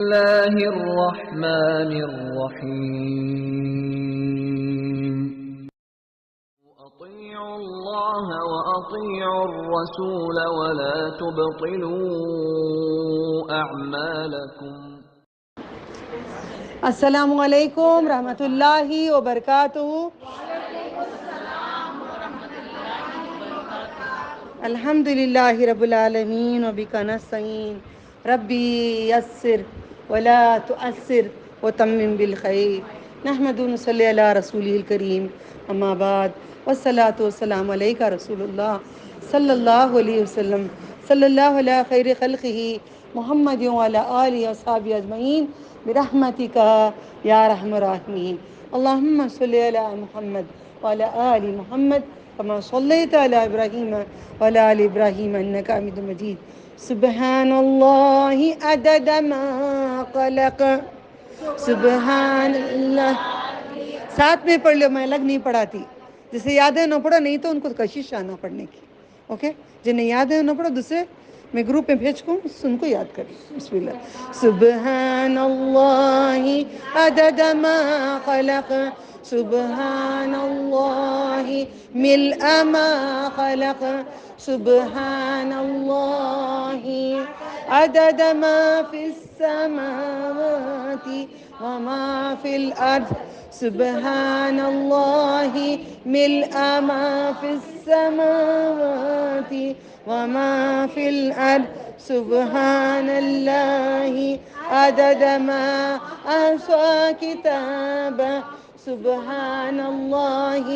الله الرحمن الرحيم أطيعوا الله وأطيعوا الرسول ولا تبطلوا أعمالكم. السلام علیکم رحمۃ اللہ وبرکاتہ. الحمد للہ رب العالمین وبک نستعین ربی یسر ولا تؤثر وتمم بالخیر. نحمد ونصلی علی رسولہ الکریم اما بعد والصلاۃ والسلام علیک رسول اللہ صلی اللہ علیہ وسلم صلی اللہ علی خیر خلقہ محمد وعلی آلہ وصحبہ اجمعین برحمتک یا ارحم الراحمین. اللہم صلی علی محمد وعلی آل محمد كما صليت على إبراهيم وعلى آل إبراهيم إنك حميد مجيد. سبحان الله عدد ما خلق. سبحان اللہ. ساتھ میں پڑھ لو، میں الگ نہیں پڑھاتی. جسے یاد ہے نہ پڑھو، نہیں تو ان کو کشش آنا پڑھنے کی. اوکے، جنہیں یاد ہے نہ پڑھو، دوسرے میں گروپ میں بھیج کوں ان کو یاد کریں. بسم اللہ. سبحان اللہ عدد ما خلق. سبحان اللہ ملء ما خلق. سبحان اللہ عدد ما فی السماوات وما فی الارض. سبحان اللہ ملء ما فی السماوات وما فی الارض. سبحان اللہ عدد ما احصى كتابه. سبحان اللہ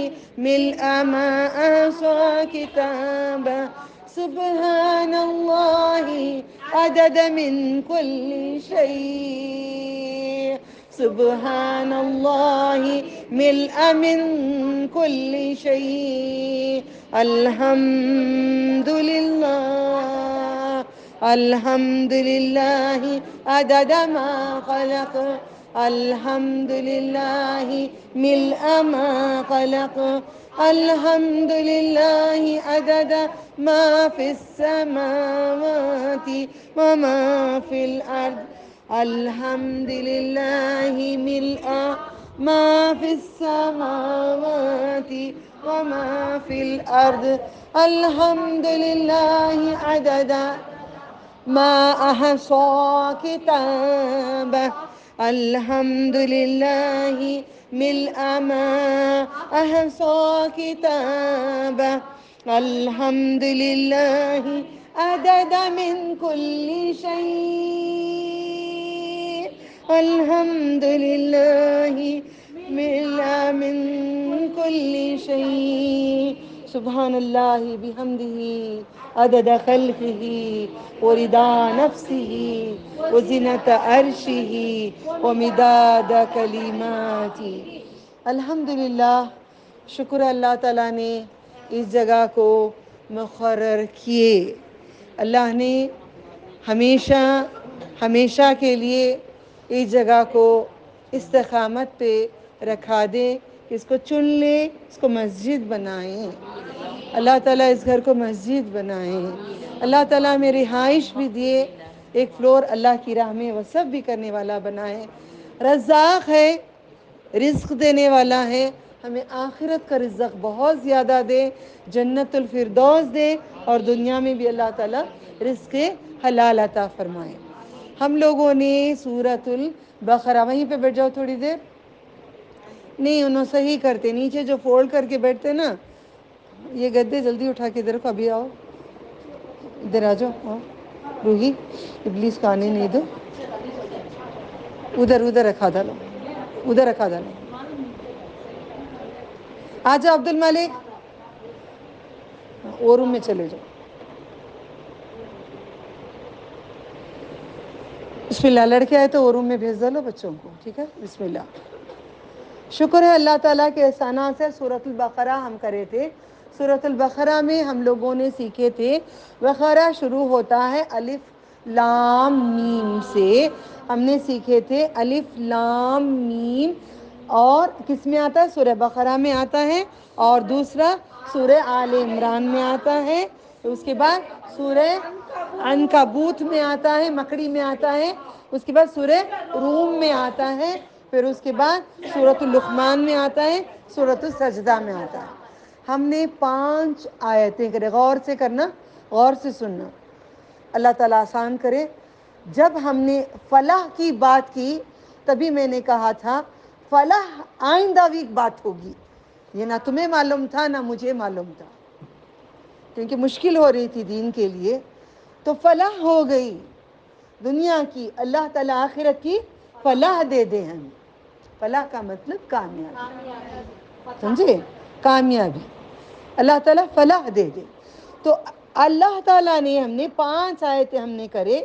ملء ما احصى كتابه. سبحان اللہ عدد من كل شيء. سبحان اللہ ملء من كل شيء. الحمد للہ. الحمد للہ عدد ما خلق. الحمد للہ ملء ما خلق. الحمد للہ عدد ما فی السماوات وما فی الارض. الحمد للہ ملء ما فی السماوات وما فی الارض. الحمد للہ عدد ما احصى كتابه. الحمد للہ ملء ما احصى كتابه. الحمد للہ عدد من كل شيء. الحمد للہ ملء من كل شيء. سبحان اللہ بحمدہ عدد خلقہ ورضا نفسہ وزنة عرشہ ومداد کلماتہ. الحمدللہ. شکر اللہ تعالیٰ نے اس جگہ کو مقرر کیے. اللہ نے ہمیشہ کے لیے اس جگہ کو استقامت پہ رکھا دے. اس کو چن لے، اس کو مسجد بنائیں. اللہ تعالیٰ اس گھر کو مسجد بنائیں. اللہ تعالیٰ میں رہائش بھی دیے. ایک فلور اللہ کی راہ میں وصف بھی کرنے والا بنائے. رزاق ہے، رزق دینے والا ہے. ہمیں آخرت کا رزق بہت زیادہ دے، جنت الفردوس دے، اور دنیا میں بھی اللہ تعالیٰ رزق حلال عطا فرمائے. ہم لوگوں نے سورۃ البقرہ، وہیں پہ بیٹھ جاؤ تھوڑی دیر. نہیں، انہوں صحیح کرتے، نیچے جو فولڈ کر کے بیٹھتے نا، یہ گدے جلدی اٹھا کے ادھر کو. ابھی آؤ، ادھر آ جاؤ. روحی، ابلیس کا آنے نہیں دو. ادھر رکھا ڈالو، ادھر رکھا ڈالو. آ جاؤ عبد المالک، وہ روم میں چلے جاؤ. بسم اللہ. لڑکے آئے تو وہ روم میں بھیج ڈالو بچوں کو، ٹھیک ہے. بسم اللہ. شکر ہے اللہ تعالیٰ کے احسانات سے. سورۃ البقرہ ہم کرے تھے. سورۃ البقرہ میں ہم لوگوں نے سیکھے تھے، بقرہ شروع ہوتا ہے الف لام میم سے. ہم نے سیکھے تھے الف لام میم، اور کس میں آتا ہے؟ سورہ بقرہ میں آتا ہے، اور دوسرا سورہ آل عمران میں آتا ہے. اس کے بعد سورہ عنکبوت میں آتا ہے، مکڑی میں آتا ہے، اس کے بعد سورہ روم میں آتا ہے، پھر اس کے بعد سورۃ اللقمان میں آتا ہے، سورۃ السجدہ میں آتا ہے۔ ہم نے 5 آیتیں کرے، غور سے کرنا، غور سے سننا، اللہ تعالیٰ آسان کرے۔ جب ہم نے فلاح کی بات کی تبھی میں نے کہا تھا فلاح آئندہ ویک بات ہوگی، یہ نہ تمہیں معلوم تھا نہ مجھے معلوم تھا، کیونکہ مشکل ہو رہی تھی دین کے لیے، تو فلاح ہو گئی دنیا کی، اللہ تعالیٰ آخرت کی فلاح دے دے ہمیں۔ فلاح کا مطلب کامیابی، سمجھے؟ کامیابی، اللہ تعالیٰ فلاح دے دے۔ تو اللہ تعالیٰ نے ہم نے 5 آیتیں ہم نے کرے،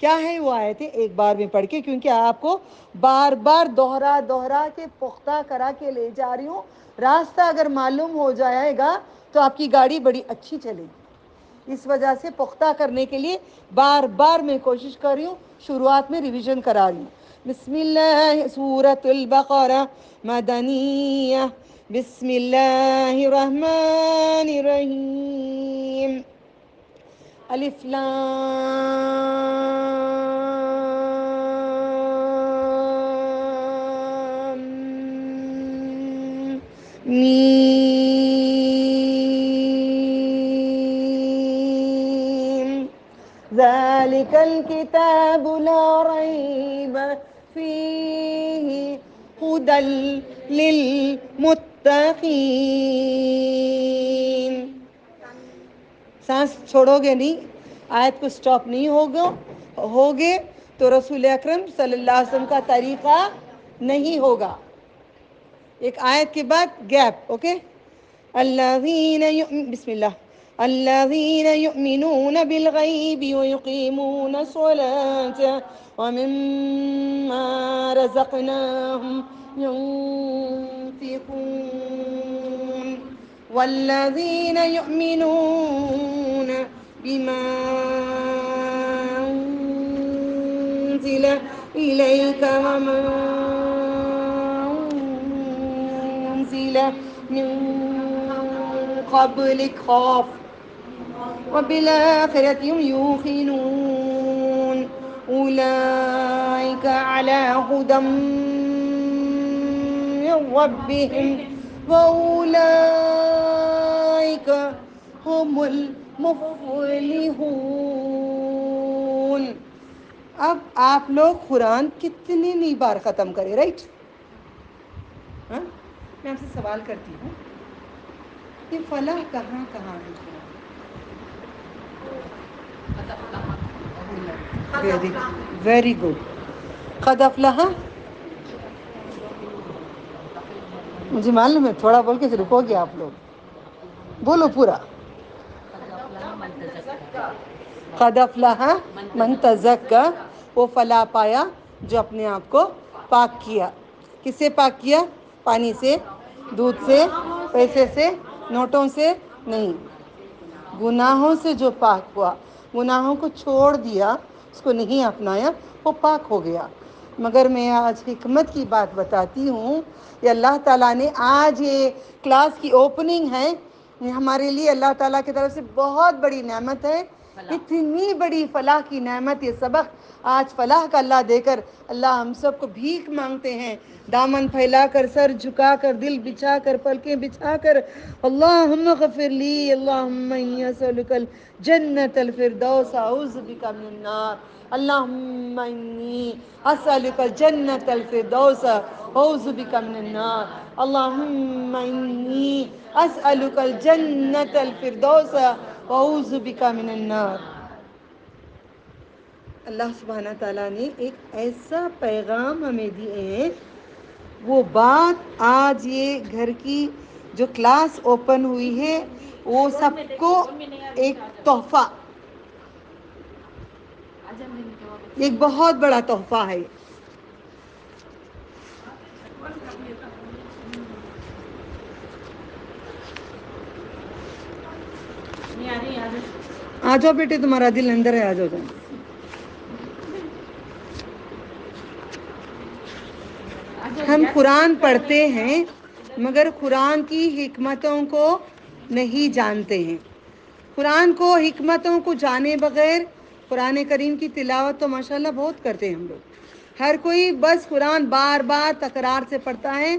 کیا ہے وہ آیتیں؟ ایک بار میں پڑھ کے، کیونکہ آپ کو بار بار دوہرا کے پختہ کرا کے لے جا رہی ہوں، راستہ اگر معلوم ہو جائے گا تو آپ کی گاڑی بڑی اچھی چلے گی، اس وجہ سے پختہ کرنے کے لیے بار بار میں کوشش کر رہی ہوں، شروعات میں ریویژن کرا رہی ہوں۔ بسم اللہ، سورۃ البقرہ مدنیہ، بسم اللہ الرحمن الرحیم، الف لام میم، ذالک الکتاب لا ریب فیہ ہدی للمتقین۔ سانس چھوڑو گے نہیں، آیت کو سٹاپ نہیں ہوگے تو رسول اکرم صلی اللہ علیہ وسلم کا طریقہ نہیں ہوگا۔ ایک آیت کے بعد گیپ، اوکے؟ بسم اللہ، الذین یؤمنون بالغیب ویقیمون الصلاة ومما رزقناہم ينفقون والذین یؤمنون بما انزل الیک وما انزل من قبلک خوف وبالآخرة هم يوقنون أولئك على هدى من ربهم وأولئك هم المفلحون۔ اب آپ لوگ قرآن کتنی بار ختم کرے، رائٹ؟ ہاں، میں آپ سے سوال کرتی ہوں، یہ فلاح کہاں کہاں ہے؟ ویری گڈ، قد افلح، مجھے معلوم ہے تھوڑا بول کے رکو گے آپ لوگ، بولو پورا۔ قد افلح من تزکا، وہ فلاح پایا جو اپنے آپ کو پاک کیا۔ کس سے پاک کیا؟ پانی سے، دودھ سے، پیسے سے، نوٹوں سے نہیں، گناہوں سے جو پاک ہوا، گناہوں کو چھوڑ دیا، اس کو نہیں اپنایا، وہ پاک ہو گیا۔ مگر میں آج حکمت کی بات بتاتی ہوں، یہ اللہ تعالیٰ نے آج یہ کلاس کی اوپننگ ہے، یہ ہمارے لیے اللہ تعالیٰ کی طرف سے بہت بڑی نعمت ہے، اتنی بڑی فلاح کی نعمت، یہ سبق آج فلاح کا اللہ دے کر اللہ ہم سب کو بھیک مانگتے ہیں، دامن پھیلا کر، سر جھکا کر، دل بچھا کر، پلکیں بچھا کر، اللہم غفر لی، اللہم انی اسألک الجنت الفردوس اعوذ بک من النار، اللہم انی اسألک الجنت الفردوس اعوذ بک من النار، اللہم انی اسألک الجنت الفردوس اعوذ بک من النار۔ اللہ سبحانہ تعالیٰ نے ایک ایسا پیغام ہمیں دیے ہیں، وہ بات آج یہ گھر کی جو کلاس اوپن ہوئی ہے وہ سب کو ایک تحفہ، ایک بہت بڑا تحفہ ہے۔ آ جاؤ بیٹے، تمہارا دل اندر ہے، آ جاؤ جاؤ۔ ہم قرآن پڑھتے ہیں مگر قرآن کی حکمتوں کو نہیں جانتے ہیں۔ قرآن کو حکمتوں کو جانے بغیر قرآن کریم کی تلاوت تو ماشاءاللہ بہت کرتے ہیں ہم لوگ. ہر کوئی بس قرآن بار بار تکرار سے پڑھتا ہے,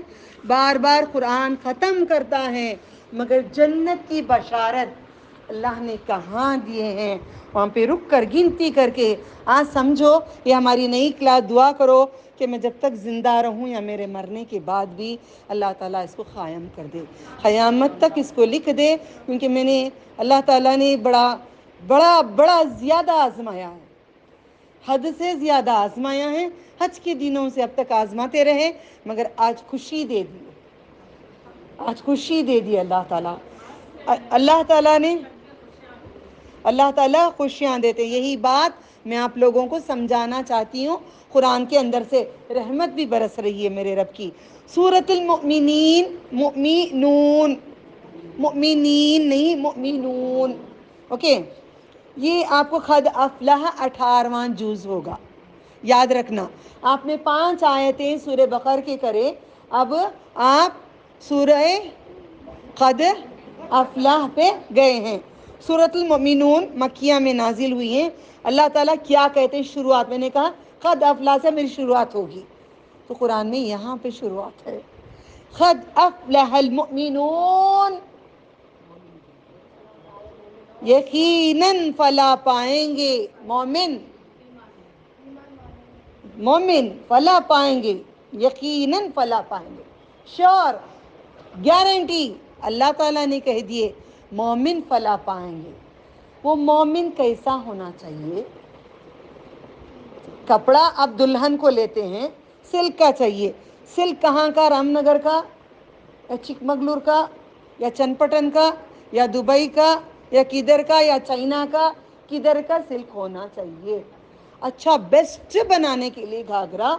بار بار قرآن ختم کرتا ہے, مگر جنت کی بشارت اللہ نے کہاں دیے ہیں, وہاں پہ رک کر گنتی کر کے آج سمجھو یہ ہماری نئی کلاس. دعا کرو کہ میں جب تک زندہ رہوں یا میرے مرنے کے بعد بھی اللہ تعالیٰ اس کو قائم کر دے, قیامت تک اس کو لکھ دے, کیونکہ میں نے اللہ تعالیٰ نے بڑا بڑا بڑا زیادہ آزمایا ہے, حد سے زیادہ آزمایا ہے. حج کے دنوں سے اب تک آزماتے رہے, مگر آج خوشی دے دی, آج خوشی دے دی اللہ تعالیٰ. اللہ تعالیٰ خوشیاں دیتے. یہی بات میں آپ لوگوں کو سمجھانا چاہتی ہوں. قرآن کے اندر سے رحمت بھی برس رہی ہے میرے رب کی. سورۃ المؤمنین, مؤمنون, مؤمنین نہیں مؤمنون, اوکے. یہ آپ کو قد افلح 18واں جز ہوگا, یاد رکھنا. آپ نے 5 آیتیں سورہ بقرہ کے کرے, اب آپ سورہ قد افلح پہ گئے ہیں. سورۃ المؤمنون مکیہ میں نازل ہوئی ہیں. اللہ تعالیٰ کیا کہتے ہیں شروعات میں نے کہا قد افلح سے میری شروعات ہوگی, تو قرآن میں یہاں پہ شروعات ہے. قد افلح المؤمنون, یقیناً فلاح پائیں گے مومن, مومن فلاح پائیں گے, یقیناً فلاح پائیں گے, شور, گارنٹی. اللہ تعالیٰ نے کہہ دیے مومن فلاح پائیں گے. وہ مومن کیسا ہونا چاہیے؟ کپڑا اب دلہن کو لیتے ہیں سلک کا چاہیے. سلک کہاں کا؟ رام نگر کا یا چکمگلور کا یا چنپٹن کا یا دبئی کا یا کدھر کا یا چائنا کا, کدھر کا سلک ہونا چاہیے. اچھا بیسٹ بنانے کے لیے گھاگرا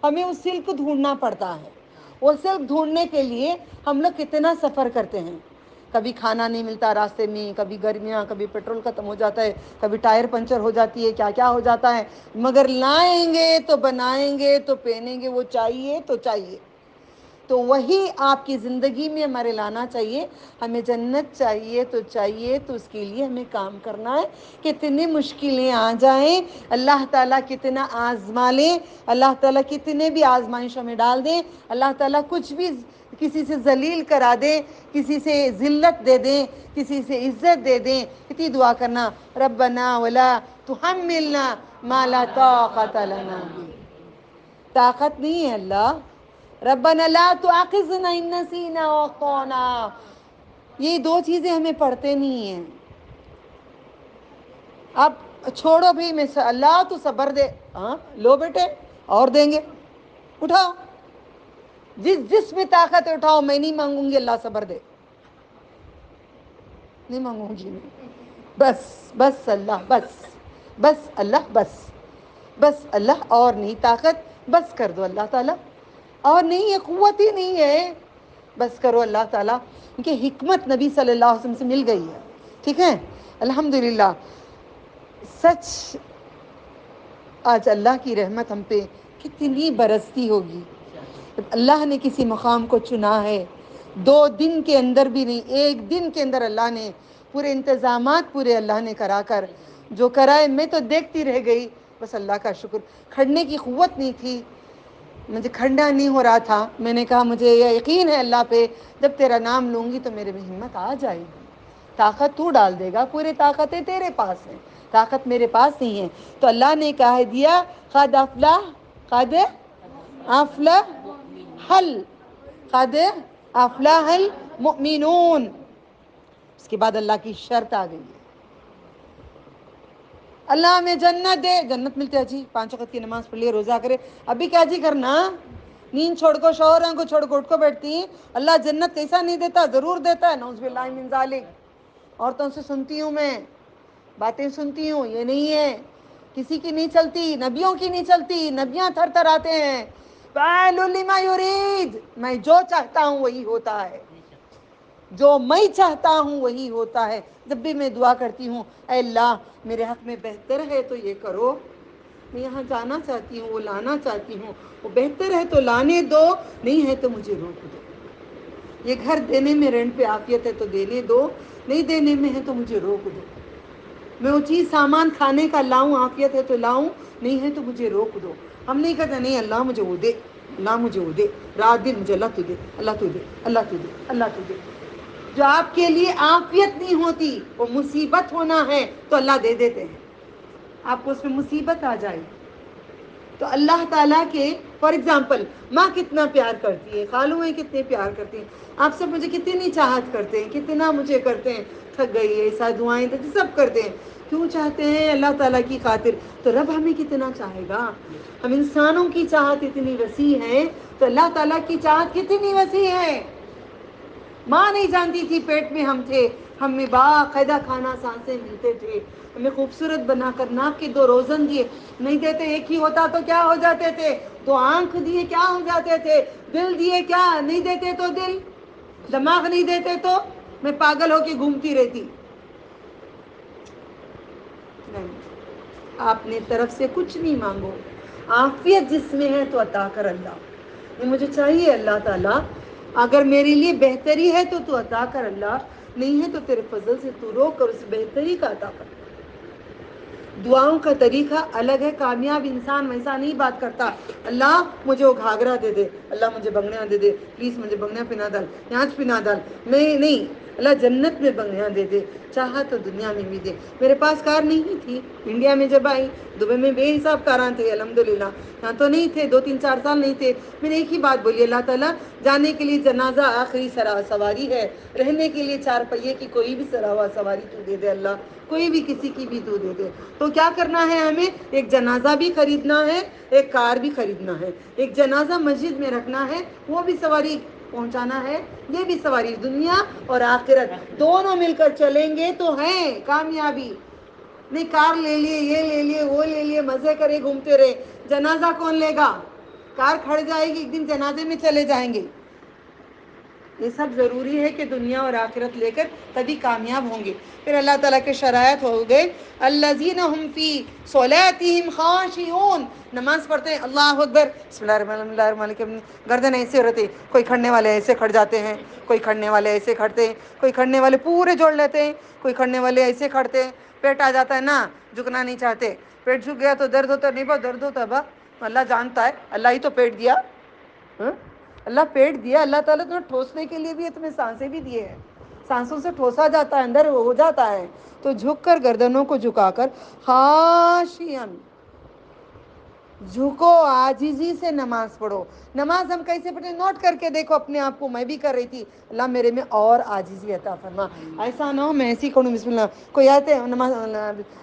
ہمیں وہ سلک ڈھونڈنا پڑتا ہے. وہ سلک ڈھونڈنے کے لیے ہم لوگ کتنا سفر کرتے ہیں. کبھی کھانا نہیں ملتا راستے میں, کبھی گرمیاں, کبھی پیٹرول ختم ہو جاتا ہے, کبھی ٹائر پنچر ہو جاتی ہے, کیا کیا ہو جاتا ہے, مگر لائیں گے تو بنائیں گے تو پہنیں گے, وہ چاہیے تو چاہیے. تو وہی آپ کی زندگی میں ہمارے لانا چاہیے. ہمیں جنت چاہیے تو چاہیے, تو اس کے لیے ہمیں کام کرنا ہے. کتنی مشکلیں آ جائیں, اللہ تعالیٰ کتنا آزما لیں, اللہ تعالیٰ کتنے بھی آزمائشوں میں ڈال دیں, اللہ تعالیٰ کچھ بھی کسی سے ذلیل کرا دیں, کسی سے ذلت دے دیں, کسی سے عزت دے دیں, اتنی دعا کرنا ربنا ولا تحملنا ما لا طاقت لنا به. طاقت نہیں ہے اللہ. ربنا لا تؤاخذنا ان نسینا واخطانا, یہ 2 چیزیں ہمیں پڑھتے نہیں ہیں. اب چھوڑو بھی, میں اللہ تو صبر دے, ہاں لو بیٹے اور دیں گے, اٹھاؤ جس میں طاقت ہے اٹھاؤ. میں نہیں مانگوں گی اللہ صبر دے, نہیں مانگوں گی میں. بس اللہ, بس اللہ, بس اللہ, اور نہیں طاقت, بس کر دو اللہ تعالیٰ, اور نہیں ہے قوت ہی نہیں ہے, بس کرو اللہ تعالیٰ. کیونکہ حکمت نبی صلی اللہ علیہ وسلم سے مل گئی ہے. ٹھیک ہے, الحمدللہ. سچ آج اللہ کی رحمت ہم پہ کتنی برستی ہوگی. اللہ نے کسی مقام کو چنا ہے, 2 دن کے اندر بھی نہیں, 1 دن کے اندر اللہ نے پورے انتظامات پورے اللہ نے کرا کر جو کرائے. میں تو دیکھتی رہ گئی, بس اللہ کا شکر. کھڑنے کی قوت نہیں تھی, مجھے کھڑنا نہیں ہو رہا تھا. میں نے کہا مجھے یہ یقین ہے اللہ پہ, جب تیرا نام لوں گی تو میرے میں ہمت آ جائے گی. طاقت تو ڈال دے گا, پوری طاقتیں تیرے پاس ہیں, طاقت میرے پاس نہیں ہے. تو اللہ نے کہہ دیا قد افلح, قد افلح قد افلح المؤمنون. اس کے بعد اللہ کی شرط آ گئی, اللہ ہمیں جنت دے. جنت ملتے ہے جی, 5 وقت کی نماز پڑھ لیے, روزہ کرے, ابھی کیا جی کرنا؟ نیند چھوڑ کو, شوہروں کو چھوڑ کو اٹھ کو بیٹھتی ہیں. اللہ جنت کیسا نہیں دیتا, ضرور دیتا ہے. نعوذ باللہ من ذالک. عورتوں سے سنتی ہوں میں, باتیں سنتی ہوں, یہ نہیں ہے, کسی کی نہیں چلتی, نبیوں کی نہیں چلتی. نبیاں تھر تھر آتے ہیں. فَعَالٌ لِمَا يُرِيدُ, میں جو چاہتا ہوں وہی ہوتا ہے, جو میں چاہتا ہوں وہی ہوتا ہے. جب بھی میں دعا کرتی ہوں, اے اللہ میرے حق میں بہتر ہے تو یہ کرو, میں یہاں جانا چاہتی ہوں, وہ لانا چاہتی ہوں, وہ بہتر ہے تو لانے دو, نہیں ہے تو مجھے روک دو. یہ گھر دینے میں رینٹ پہ عافیت ہے تو دینے دو, نہیں دینے میں ہے تو مجھے روک دو. میں وہ چیز سامان کھانے کا لاؤں, عافیت ہے تو لاؤں, نہیں ہے تو مجھے روک دو. ہم نہیں کہتے نہیں اللہ مجھے وہ دے, اللہ مجھے وہ دے, رات دن مجھے اللہ تو دے, اللہ تو دے, اللہ تو دے, اللہ تو دے. جو آپ کے لیے عافیت نہیں ہوتی وہ مصیبت ہونا ہے تو اللہ دے دیتے ہیں. آپ کو اس میں مصیبت آ جائے تو اللہ تعالیٰ کے, فار ایگزامپل ماں کتنا پیار کرتی ہے, خالویں کتنے پیار کرتی ہیں, آپ سب مجھے کتنی چاہت کرتے ہیں, کتنا مجھے کرتے ہیں, تھک گئی ہے ایسا دعائیں سب کرتے ہیں. کیوں چاہتے ہیں؟ اللہ تعالیٰ کی خاطر. تو رب ہمیں کتنا چاہے گا. ہم انسانوں کی چاہت اتنی وسیع ہے تو اللہ تعالیٰ کی چاہت کتنی وسیع ہے. ماں نہیں جانتی تھی پیٹ میں ہم تھے, ہمیں باقاعدہ کھانا سانسیں ملتے تھے, ہمیں خوبصورت بنا کر ناک کے 2 روزن دیے, نہیں دیتے ایک ہی ہوتا تو کیا ہو جاتے تھے, 2 آنکھ دیے کیا ہو جاتے تھے, دل دیے کیا نہیں دیتے تو دل, دماغ نہیں دیتے تو میں پاگل ہو کے گھومتی رہتی. نہیں, آپ نے طرف سے کچھ نہیں مانگو, عافیت جس میں ہے تو عطا کر اللہ. یہ مجھے چاہیے اللہ تعالیٰ, اگر میرے لیے بہتری ہے تو عطا کر اللہ, نہیں ہے تو تیرے فضل سے تو روک کر اس بہتری کا عطا کر. دعاؤں کا طریقہ الگ ہے. کامیاب انسان ویسا نہیں بات کرتا, اللہ مجھے وہ گھاگرا دے دے, اللہ مجھے بنگڑیاں دے دے, پلیز مجھے بنگڑیاں پہنا ڈال, یہاں پہنا ڈال, میں نہیں, اللہ جنت میں بنگڑیاں دے دے, چاہا تو دنیا میں بھی دے. میرے پاس کار نہیں تھی انڈیا میں جب آئی, دبئی میں بے حساب کاراں تھے الحمدللہ, یہاں تو نہیں تھے, 2-3-4 سال نہیں تھے. میں نے ایک ہی بات بولی, اللہ تعالیٰ جانے کے لیے جنازہ آخری سواری ہے, رہنے کے لیے 4 پہیے کی کوئی بھی سواری تو دے دے اللہ, کوئی بھی کسی کی بھی تو دے دے. تو کیا کرنا ہے ہمیں, ایک جنازہ بھی خریدنا ہے, ایک کار بھی خریدنا ہے, ایک جنازہ مسجد میں رکھنا ہے, وہ بھی سواری پہنچانا ہے, یہ بھی سواری. دنیا اور آخرت دونوں مل کر چلیں گے تو ہیں کامیابی. نہیں کار لے لیے, یہ لے لیے, وہ لے لیے, مزے کرے گھومتے رہے, جنازہ کون لے گا, کار کھڑ جائے گی, ایک دن جنازے میں چلے جائیں گے. یہ سب ضروری ہے کہ دنیا اور آخرت لے کر تبھی کامیاب ہوں گے. پھر اللہ تعالیٰ کے شرائط ہو گئے, الذین هم فی صلاتہم خاشعون, نماز پڑھتے ہیں اللہ اکبر بسم اللہ الرحمن الرحیم, گردن ایسے رہتے, کوئی کھڑنے والے ایسے کھڑ جاتے ہیں, کوئی کھڑنے والے ایسے کھڑتے ہیں, کوئی کھڑنے والے پورے جوڑ لیتے ہیں, کوئی کھڑنے والے ایسے کھڑتے ہیں. پیٹ آ جاتا ہے نا, جھکنا نہیں چاہتے, پیٹ جھک گیا تو درد ہوتا نہیں, بہت درد ہوتا با, اللہ جانتا ہے, اللہ ہی تو پیٹ دیا, اللہ پیٹ دیا, اللہ تعالیٰ تمہیں ٹھوسنے کے لیے بھی ہے, تمہیں سانسیں بھی دیے ہیں, سانسوں سے ٹھوسا جاتا ہے, اندر ہو جاتا ہے. تو جھک کر گردنوں کو جھکا کر خاشعن, جھکو, عاجزی سے نماز پڑھو. نماز ہم کیسے پڑھیں, نوٹ کر کے دیکھو اپنے آپ کو, میں بھی کر رہی تھی, اللہ میرے میں اور عاجزی عطا فرما. ایسا نہ ہو میں ایسی کھڑوں بسم اللہ, کوئی آتے ہیں نماز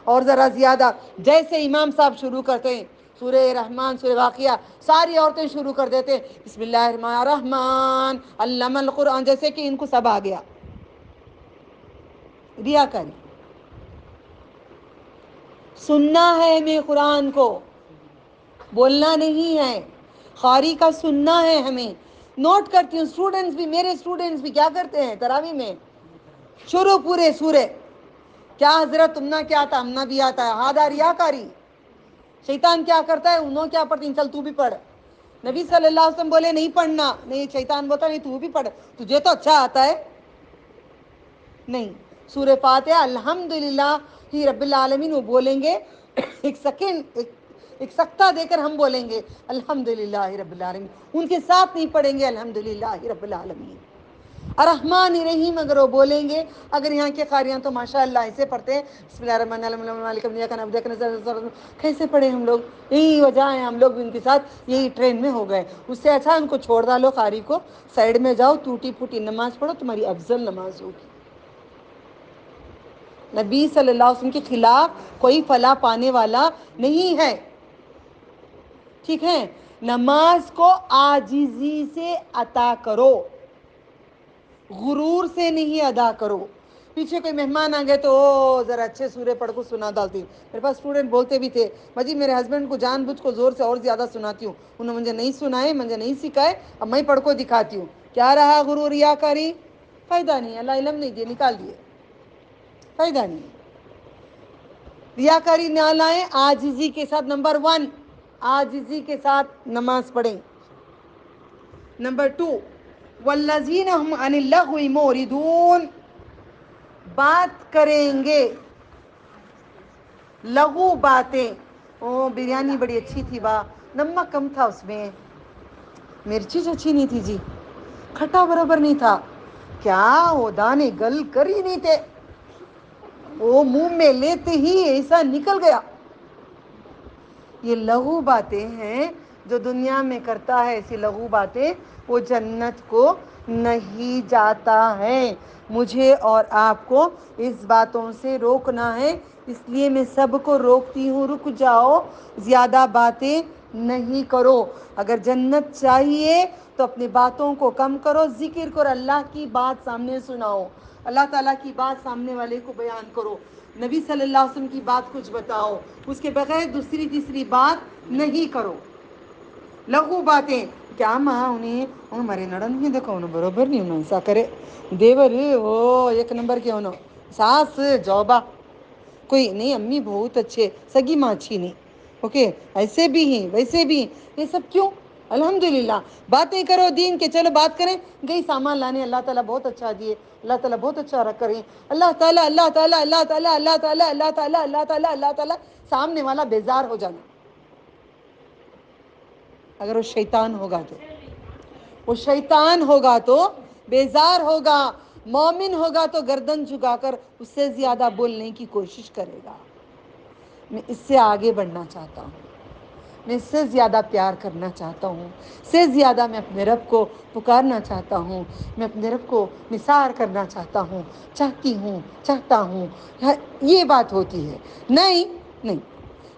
اور ذرا زیادہ, جیسے امام صاحب شروع کرتے ہیں سورہ رحمان, سورہ واقعہ, ساری عورتیں شروع کر دیتے ہیں بسم اللہ الرحمن الرحمن علم القرآن, جیسے کہ ان کو سب آ گیا. ریاکاری. سننا ہے ہمیں قرآن کو, بولنا نہیں ہے, قاری کا سننا ہے ہمیں. نوٹ کرتی ہوں, اسٹوڈنٹس بھی, میرے اسٹوڈنٹس بھی کیا کرتے ہیں تراویح میں, شروع پورے سورے, کیا حضرت تمنا کیا آتا, ہمنا بھی آتا ہے, ہادہ ریاکاری. شیطان کیا کرتا ہے, انہوں کیا پڑھتی ہیں, چل تو بھی پڑھ. نبی صلی اللہ علیہ وسلم بولے نہیں پڑھنا, نہیں, شیطان بولتا نہیں تو بھی پڑھ, تجھے تو اچھا آتا ہے. نہیں, سورہ فاتحہ الحمدللہ ہی رب العالمین وہ بولیں گے, ایک سیکنڈ, ایک سکتہ دے کر ہم بولیں گے الحمدللہ رب العالمین, ان کے ساتھ نہیں پڑھیں گے الحمدللہ رب العالمین. الرحمن الرحیم اگر وہ بولیں گے, اگر یہاں کے قاریاں تو ماشاء اللہ ایسے پڑھتے ہیں بسم اللہ الرحمن الرحیم, کیسے پڑھیں ہم لوگ, یہی وجہ ہے ہم لوگ بھی ان کے ساتھ یہی ٹرین میں ہو گئے. اس سے اچھا ان کو چھوڑ ڈالو, قاری کو سائڈ میں جاؤ, ٹوٹی پھوٹی نماز پڑھو, تمہاری افضل نماز ہوگی. نبی صلی اللہ علیہ وسلم کے خلاف کوئی فلاح پانے والا نہیں ہے, ٹھیک ہے. نماز کو عاجزی سے عطا کرو, غرور سے نہیں ادا کرو. پیچھے کوئی مہمان آ گئے تو ذرا اچھے سورے پڑھ کو سنا ڈالتی. میرے پاس اسٹوڈنٹ بولتے بھی تھے, باجی میرے ہسبینڈ کو جان بوجھ کو زور سے اور زیادہ سناتی ہوں, انہوں نے مجھے نہیں سنائے, مجھے نہیں سکھائے, اب میں پڑھ کو دکھاتی ہوں. کیا رہا غرور ریاکاری, فائدہ نہیں, اللہ علم نہیں دیے, نکال دیے, فائدہ نہیں. ریاکاری نہ لائیں, عاجزی کے ساتھ. نمبر 1, عاجزی کے ساتھ نماز پڑھیں. نمبر 2, والذین هم عن اللغو موردون، بات کریں گے لغو باتیں. او بریانی بڑی اچھی تھی با، نمک کم تھا اس میں، مرچی اچھی نہیں تھی جی، کھٹا برابر نہیں تھا. کیا وہ دانے گل کر ہی نہیں تھے، وہ منہ میں لیتے ہی ایسا نکل گیا. یہ لغو باتیں ہیں جو دنیا میں کرتا ہے ایسی لغو باتیں، وہ جنت کو نہیں جاتا ہے. مجھے اور آپ کو اس باتوں سے روکنا ہے، اس لیے میں سب کو روکتی ہوں، رک جاؤ، زیادہ باتیں نہیں کرو. اگر جنت چاہیے تو اپنی باتوں کو کم کرو، ذکر کرو، اللہ کی بات سامنے سناؤ، اللہ تعالیٰ کی بات سامنے والے کو بیان کرو، نبی صلی اللہ علیہ وسلم کی بات کچھ بتاؤ، اس کے بغیر دوسری تیسری بات نہیں کرو. لغو باتیں کیا ماں انہیں ہمارے نڑن ہی دیکھو انہوں برابر نہیں انہوں ایسا کرے دیور وہ ایک نمبر کے انہوں ساس جوبا کوئی نہیں، امی بہت اچھے، سگی ماں اچھی نہیں، اوکے ایسے بھی ہیں ویسے بھی ہیں. یہ سب کیوں؟ الحمدللہ باتیں کرو دین کے، چلو بات کریں. گئی سامان لانے، اللہ تعالیٰ بہت اچھا دیے، اللہ تعالیٰ بہت اچھا رکھ کریں، اللہ تعالیٰ اللہ تعالیٰ اللہ تعالیٰ اللہ تعالیٰ اللہ تعالیٰ اللہ تعالیٰ اللہ تعالیٰ. سامنے والا بیزار ہو جانا، اگر وہ شیطان ہوگا تو، وہ شیطان ہوگا تو بیزار ہوگا. مومن ہوگا تو گردن جھکا کر اس سے زیادہ بولنے کی کوشش کرے گا. میں اس سے آگے بڑھنا چاہتا ہوں، میں اس سے زیادہ پیار کرنا چاہتا ہوں، سے زیادہ میں اپنے رب کو پکارنا چاہتا ہوں، میں اپنے رب کو نثار کرنا چاہتا ہوں، چاہتی ہوں، چاہتا ہوں. یہ بات ہوتی ہے. نہیں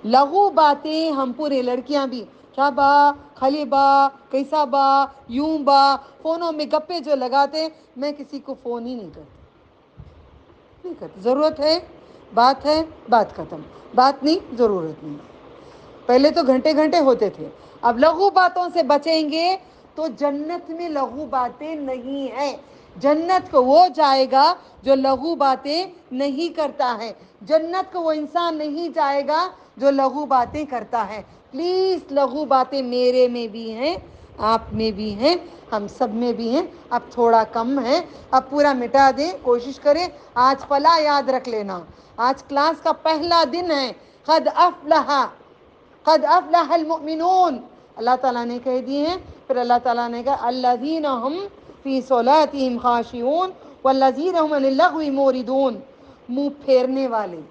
لغو باتیں ہم پورے لڑکیاں بھی کیا با خالی با کیسا با یوں با فونوں میں گپے جو لگاتے. میں کسی کو فون ہی نہیں کرتی، نہیں کرتی. ضرورت ہے بات ہے، بات ختم، بات نہیں ضرورت نہیں. پہلے تو گھنٹے گھنٹے ہوتے تھے. اب لغو باتوں سے بچیں گے تو جنت میں لغو باتیں نہیں ہیں. جنت کو وہ جائے گا جو لغو باتیں نہیں کرتا ہے. جنت کو وہ انسان نہیں جائے گا جو لغو باتیں کرتا ہے. پلیز لغو باتیں میرے میں بھی ہیں، آپ میں بھی ہیں، ہم سب میں بھی ہیں. اب تھوڑا کم ہے، اب پورا مٹا دیں، کوشش کریں. آج فلاح یاد رکھ لینا، آج کلاس کا پہلا دن ہے. قد افلح، قد افلح المؤمنون اللہ تعالیٰ نے کہہ دیے ہیں. پھر اللہ تعالیٰ نے کہا الذین هم فی صلاتهم خاشعون والذین هم عن اللغو موردون. منہ پھیرنے والے،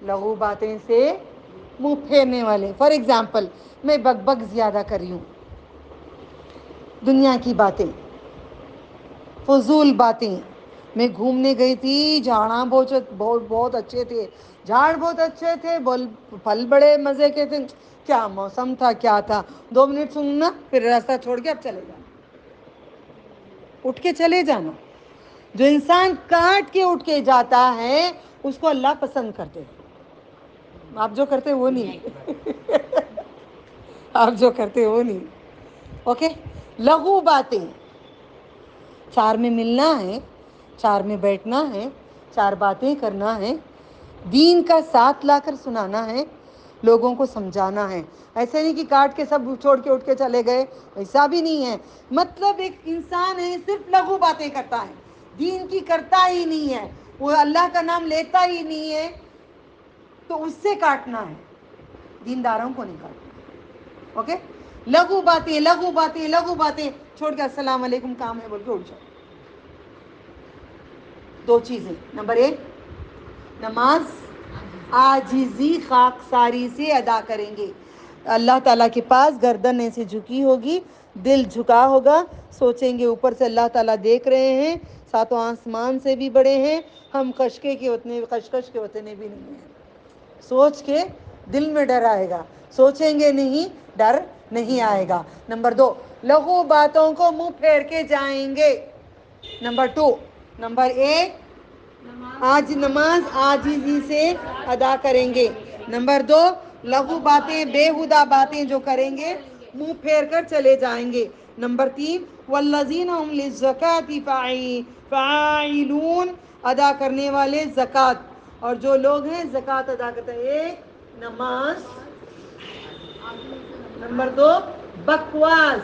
لغو باتیں سے منہ پھیرنے والے. فار ایگزامپل میں بک بک زیادہ کر رہی ہوں، دنیا کی باتیں، فضول باتیں. میں گھومنے گئی تھی، جھاڑاں بہت اچھے تھے، جھاڑ بہت اچھے تھے، پھل بڑے مزے کے تھے. کیا موسم تھا، کیا تھا. 2 منٹ سننا پھر راستہ چھوڑ کے اب چلے جانا، اٹھ کے چلے جانا. جو انسان کاٹ کے اٹھ کے جاتا ہے اس کو اللہ پسند کرتے ہیں. آپ جو کرتے وہ نہیں آپ جو کرتے وہ نہیں. اوکے. لغو باتیں، 4 میں ملنا ہے، 4 میں بیٹھنا ہے، 4 باتیں کرنا ہے، دین کا ساتھ لا کر سنانا ہے، لوگوں کو سمجھانا ہے. ایسے نہیں کہ کاٹ کے سب چھوڑ کے اٹھ کے چلے گئے، ایسا بھی نہیں ہے. مطلب ایک انسان ہے صرف لغو باتیں کرتا ہے، دین کی کرتا ہی نہیں ہے، وہ اللہ کا نام لیتا ہی نہیں ہے، تو اس سے کاٹنا ہے، دینداروں کو نہیں کاٹنا. اوکے. لغو باتیں لغو باتیں لغو باتیں چھوڑ کے السلام علیکم کام ہے بول کے اٹھ جاؤ. 2 چیزیں. نمبر 1 نماز عاجزی خاکساری سے ادا کریں گے. اللہ تعالیٰ کے پاس گردن ایسے جھکی ہوگی، دل جھکا ہوگا، سوچیں گے اوپر سے اللہ تعالیٰ دیکھ رہے ہیں، 7 آسمان سے بھی بڑے ہیں، ہم خشکش کے اتنے بھی نہیں ہیں. سوچ کے دل میں ڈر آئے گا، سوچیں گے نہیں ڈر نہیں آئے گا. نمبر 2 لغو باتوں کو منہ پھیر کے جائیں گے. نمبر 2 نمبر 1 آج نماز عاجزی سے ادا کریں گے. نمبر 2 لغو باتیں بےہودہ باتیں جو کریں گے منہ پھیر کر چلے جائیں گے. نمبر 3 والذین هم للزکاة فاعلون ادا کرنے والے زکوٰۃ. اور جو لوگ ہیں زکوٰۃ ادا کرتے ہیں. 1 نماز، نمبر 2 بکواس،